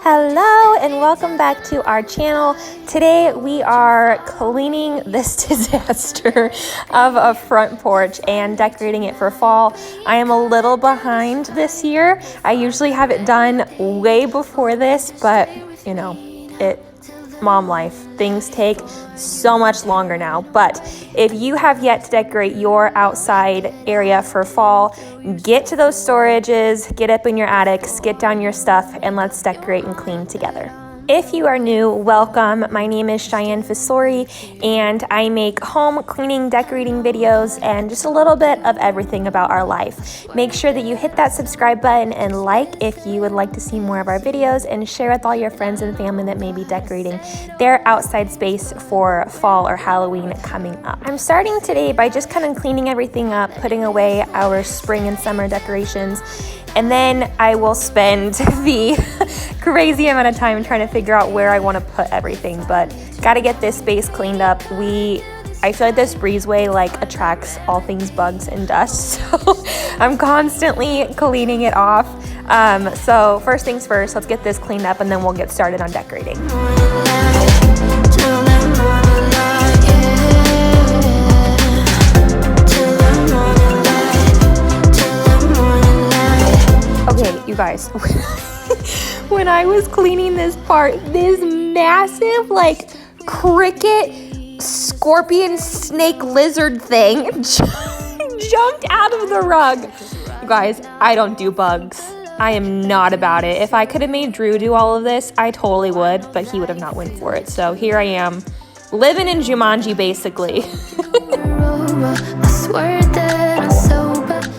Hello and welcome back to our channel. Today we are cleaning this disaster of a front porch and decorating it for fall. I am a little behind this year. I usually have it done way before this, but you know, mom life. Things take so much longer now. But if you have yet to decorate your outside area for fall, get to those storages, get up in your attics, get down your stuff, and let's decorate and clean together. If you are new, welcome. My name is XoXo The Fissori, and I make home cleaning, decorating videos, and just a little bit of everything about our life. Make sure that you hit that subscribe button and like if you would like to see more of our videos, and share with all your friends and family that may be decorating their outside space for fall or Halloween coming up. I'm starting today by just kind of cleaning everything up, putting away our spring and summer decorations, and then I will spend the crazy amount of time trying to figure out where I want to put everything, but gotta get this space cleaned up. I feel like this breezeway attracts all things bugs and dust, so I'm constantly cleaning it off. So first things first, let's get this cleaned up and then we'll get started on decorating. Okay, you guys, when I was cleaning this part, this massive cricket, scorpion, snake, lizard thing jumped out of the rug. You guys, I don't do bugs. I am not about it. If I could have made Drew do all of this, I totally would, but he would have not went for it. So here I am, living in Jumanji, basically.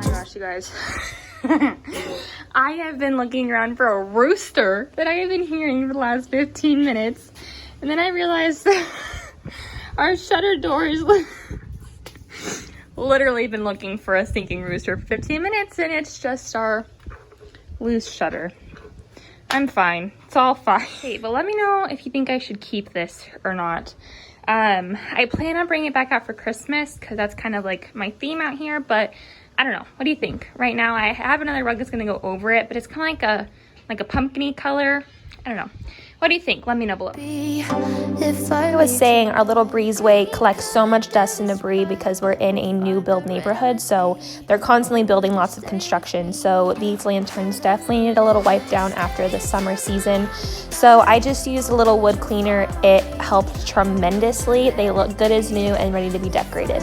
Gosh, you guys. I have been looking around for a rooster that I have been hearing for the last 15 minutes. And then I realized our shutter door is literally been looking for a stinking rooster for 15 minutes, and it's just our loose shutter. I'm fine. It's all fine. Hey, but let me know if you think I should keep this or not. I plan on bringing it back out for Christmas because that's kind of like my theme out here, but I don't know. What do you think? Right now I have another rug that's going to go over it, but it's kind of like a pumpkin-y color. I don't know. What do you think? Let me know below. I was saying our little breezeway collects so much dust and debris because we're in a new build neighborhood, so they're constantly building lots of construction. So these lanterns definitely need a little wipe down after the summer season. So I just used a little wood cleaner. It helped tremendously. They look good as new and ready to be decorated.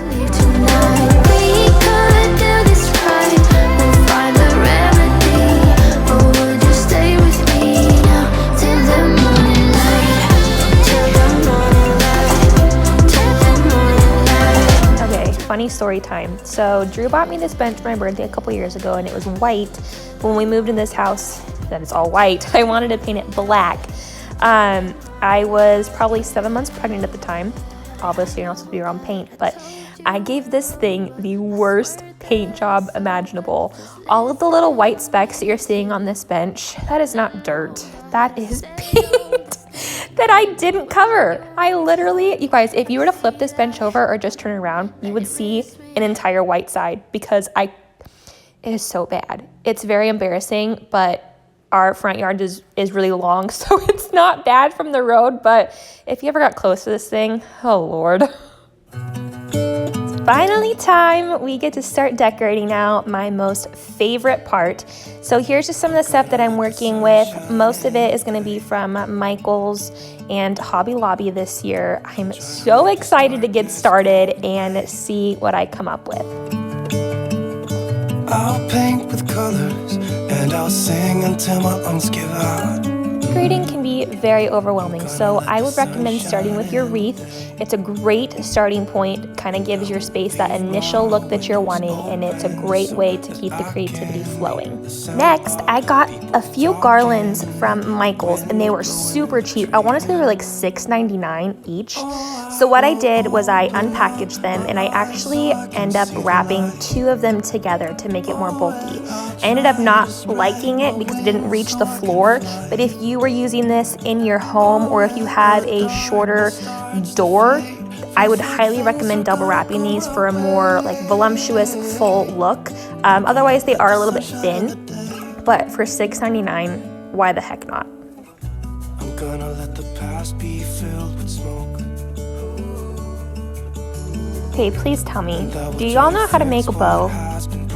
Funny story time. So Drew bought me this bench for my birthday a couple years ago, and it was white. When we moved in this house that is all white, I wanted to paint it black. I was probably 7 months pregnant at the time. Obviously, you're not supposed to be around paint, but I gave this thing the worst paint job imaginable. All of the little white specks that you're seeing on this bench, that is not dirt. That is paint that I didn't cover. I literally, you guys, if you were to flip this bench over or just turn it around, you would see an entire white side because it is so bad. It's very embarrassing, but our front yard is really long, so it's not bad from the road, but if you ever got close to this thing, oh Lord. Finally time, we get to start decorating now, my most favorite part. So here's just some of the stuff that I'm working with. Most of it is going to be from Michael's and Hobby Lobby this year. I'm so excited to get started and see what I come up with. I'll paint with colors and I'll sing until my lungs give out. Decorating can be very overwhelming, so I would recommend starting with your wreath. It's a great starting point, kind of gives your space that initial look that you're wanting, and it's a great way to keep the creativity flowing. Next, I got a few garlands from Michael's, and they were super cheap. I want to say they were like $6.99 each. So what I did was I unpackaged them, and I actually end up wrapping 2 of them together to make it more bulky. I ended up not liking it because it didn't reach the floor, but if you were using this in your home or if you have a shorter door, I would highly recommend double wrapping these for a more voluptuous full look. Otherwise they are a little bit thin, but for $6.99, why the heck not? I'm gonna let the past be filled with smoke. Okay, please tell me, do y'all know how to make a bow?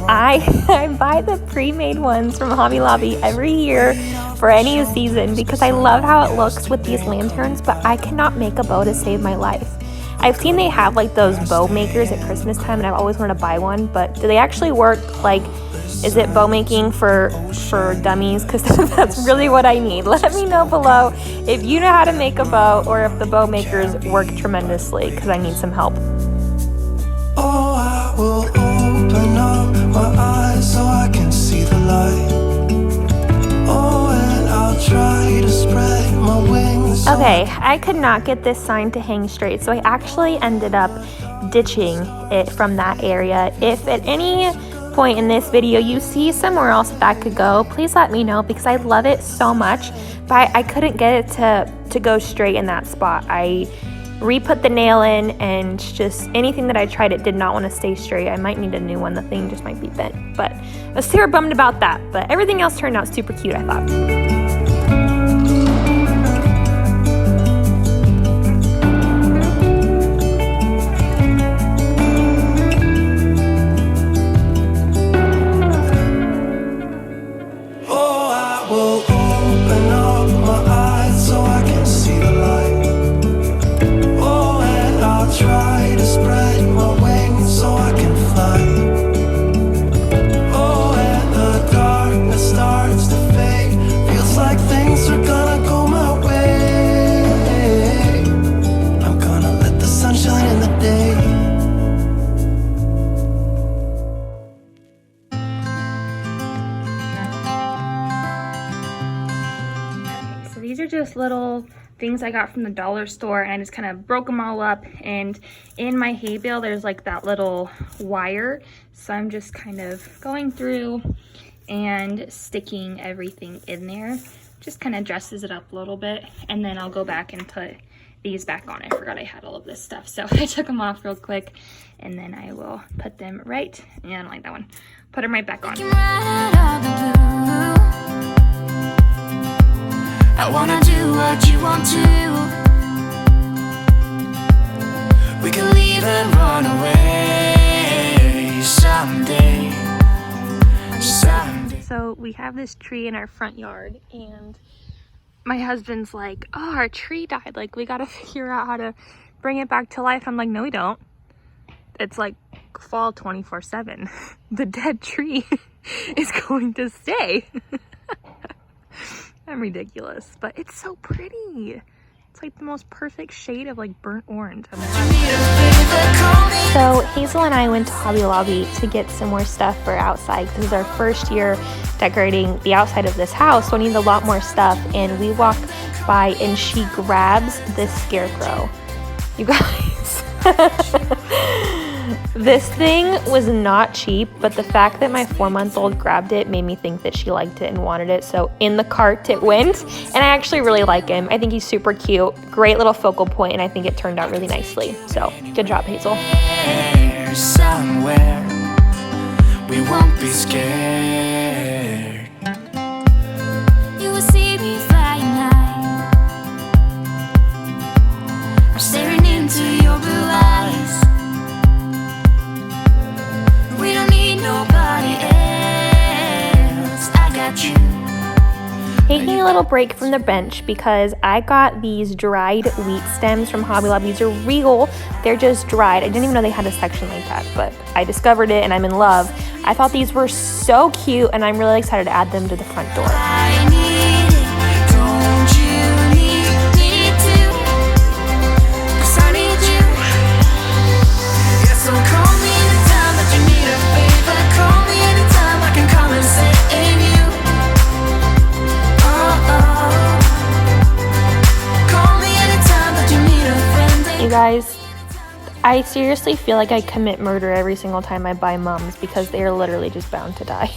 I buy the pre-made ones from Hobby Lobby every year for any season because I love how it looks with these lanterns, but I cannot make a bow to save my life. I've seen they have like those bow makers at Christmas time, and I've always wanted to buy one, but do they actually work? Like, is it bow making for dummies? Because that's really what I need. Let me know below if you know how to make a bow or if the bow makers work tremendously, because I need some help. Oh, I will open up my eyes so I can see the light. Oh, and I'll try to spread my wings. Okay, I could not get this sign to hang straight, so I actually ended up ditching it from that area. If at any point in this video you see somewhere else that could go, please let me know, because I love it so much, but I couldn't get it to go straight in that spot. I re-put the nail in, and just anything that I tried, it did not want to stay straight. I might need a new one. The thing just might be bent, but I was super bummed about that, but everything else turned out super cute, I thought. These are just little things I got from the dollar store, and I just kind of broke them all up, and in my hay bale there's like that little wire, so I'm just kind of going through and sticking everything in there. Just kind of dresses it up a little bit, and then I'll go back and put these back on. I forgot I had all of this stuff, so I took them off real quick, and then I will put them right, yeah, I don't like that one, put them right back on. I wanna do what you want to. We can leave and run away someday. So we have this tree in our front yard, and my husband's like, oh, our tree died. Like, we gotta figure out how to bring it back to life. I'm like, no, we don't. It's like fall 24/7. The dead tree is going to stay. I'm ridiculous, but it's so pretty. It's like the most perfect shade of like burnt orange. So Hazel and I went to Hobby Lobby to get some more stuff for outside. This is our first year decorating the outside of this house, so we need a lot more stuff. And we walk by, and she grabs this scarecrow. You guys. This thing was not cheap, but the fact that my 4-month-old grabbed it made me think that she liked it and wanted it. So in the cart it went, and I actually really like him. I think he's super cute, great little focal point, and I think it turned out really nicely. So good job, Hazel. Somewhere we won't be scared. You will see me flying high. I'm staring into your blue eyes. We don't need nobody else. I got you. Taking a little break from the bench because I got these dried wheat stems from Hobby Lobby. These are real. They're just dried. I didn't even know they had a section like that, but I discovered it and I'm in love. I thought these were so cute, and I'm really excited to add them to the front door. I need it. Don't you need to? 'Cause I need you. Yeah, so call me anytime that you need a favor. Call me anytime I can come and save you. Call me anytime that you need a friend. You guys, I seriously feel like I commit murder every single time I buy mums, because they are literally just bound to die.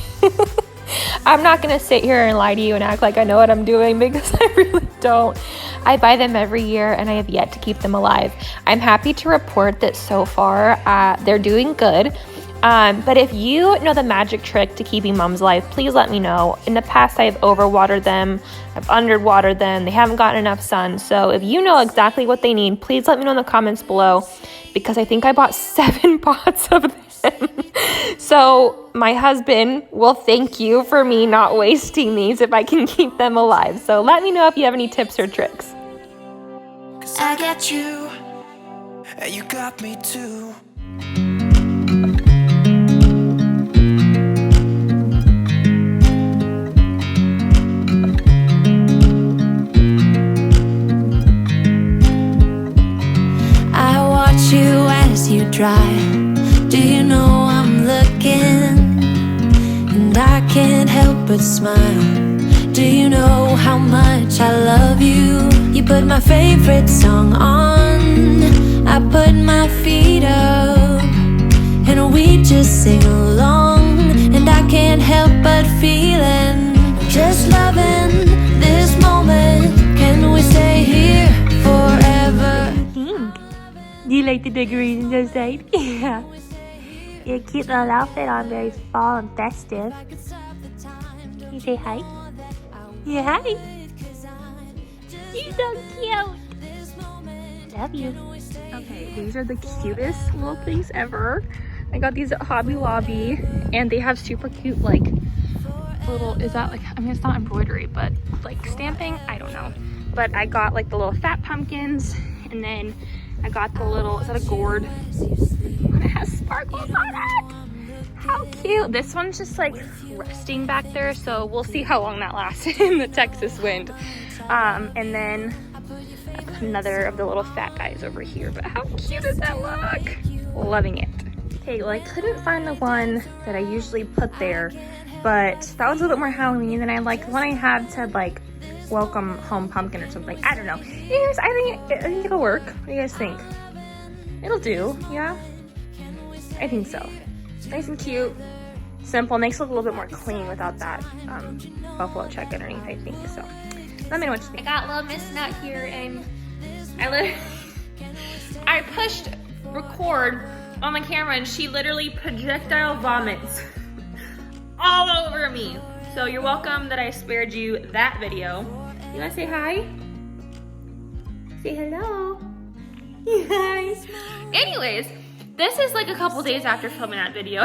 I'm not gonna sit here and lie to you and act like I know what I'm doing, because I really don't. I buy them every year and I have yet to keep them alive. I'm happy to report that so far they're doing good. But if you know the magic trick to keeping mums alive, please let me know. In the past, I've overwatered them, I've underwatered them, they haven't gotten enough sun. So if you know exactly what they need, please let me know in the comments below, because I think I bought 7 pots of them. So my husband will thank you for me not wasting these if I can keep them alive. So let me know if you have any tips or tricks. 'Cause I got you, and you got me too. I watch you as you drive. Do you know I'm looking? And I can't help but smile. Do you know how much I love you? You put my favorite song on, I put my feet up, and we just sing along. And I can't help but feeling, just loving this moment. Can we stay here forever? Do you like the decorations outside? Yeah. Your cute little outfit on, very fall and festive. Can you say hi? Yeah, hi. You're so cute. Love you. Okay, these are the cutest little things ever. I got these at Hobby Lobby, and they have super cute, like, little, is that like, I mean, it's not embroidery, but like stamping, I don't know. But I got like the little fat pumpkins, and then I got the little, is that a gourd? And it has sparkles on it. How cute. This one's just like resting back there, so we'll see how long that lasts in the Texas wind. And then I put another of the little fat guys over here, but how cute does that look? Loving it. Okay, well, I couldn't find the one that I usually put there, but that was a little bit more Halloween than I like. The one I had said like welcome home pumpkin or something. I don't know. Anyways, I think it'll work. What do you guys think? It'll do, yeah? I think so. Nice and cute, simple, makes it look a little bit more clean without that buffalo check underneath, I think. So let me know what you think. I got little Miss Nut here, and I pushed record on the camera, and she literally projectile vomits all over me. So you're welcome that I spared you that video. You wanna say hi? Say hello. Hi. Anyways, this is like a couple days after filming that video.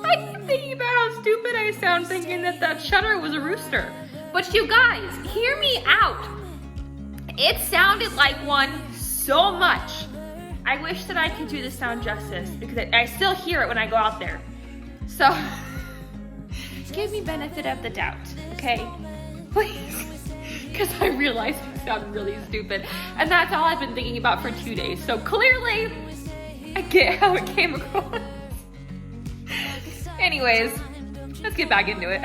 I keep thinking about how stupid I sound thinking that shutter was a rooster. But you guys, hear me out. It sounded like one so much. I wish that I could do the sound justice, because I still hear it when I go out there. So, give me benefit of the doubt, okay? Please. Because I realized I sound really stupid. And that's all I've been thinking about for 2 days. So clearly, I get how it came across. Anyways, let's get back into it.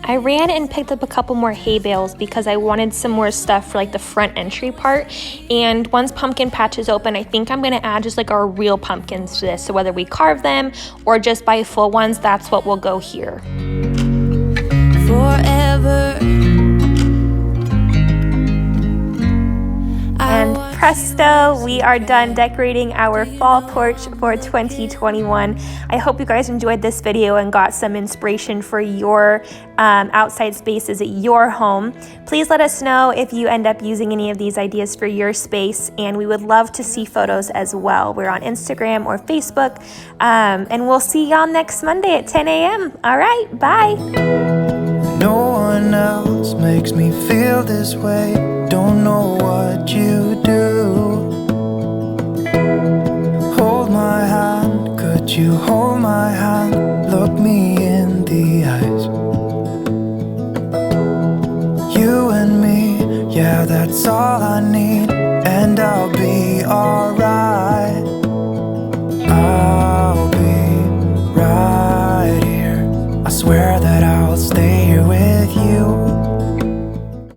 I ran and picked up a couple more hay bales because I wanted some more stuff for like the front entry part. And once pumpkin patch is open, I think I'm gonna add just like our real pumpkins to this. So whether we carve them or just buy full ones, that's what will go here. Forever. And presto, we are done decorating our fall porch for 2021. I hope you guys enjoyed this video and got some inspiration for your outside spaces at your home. Please let us know if you end up using any of these ideas for your space, and we would love to see photos as well. We're on Instagram or Facebook, and we'll see y'all next Monday at 10 a.m. All right, bye. No one else makes me feel this way. Don't know what you do. Hold my hand, could you hold my hand? Look me in the eyes. You and me, yeah, that's all I need, and I'll be alright.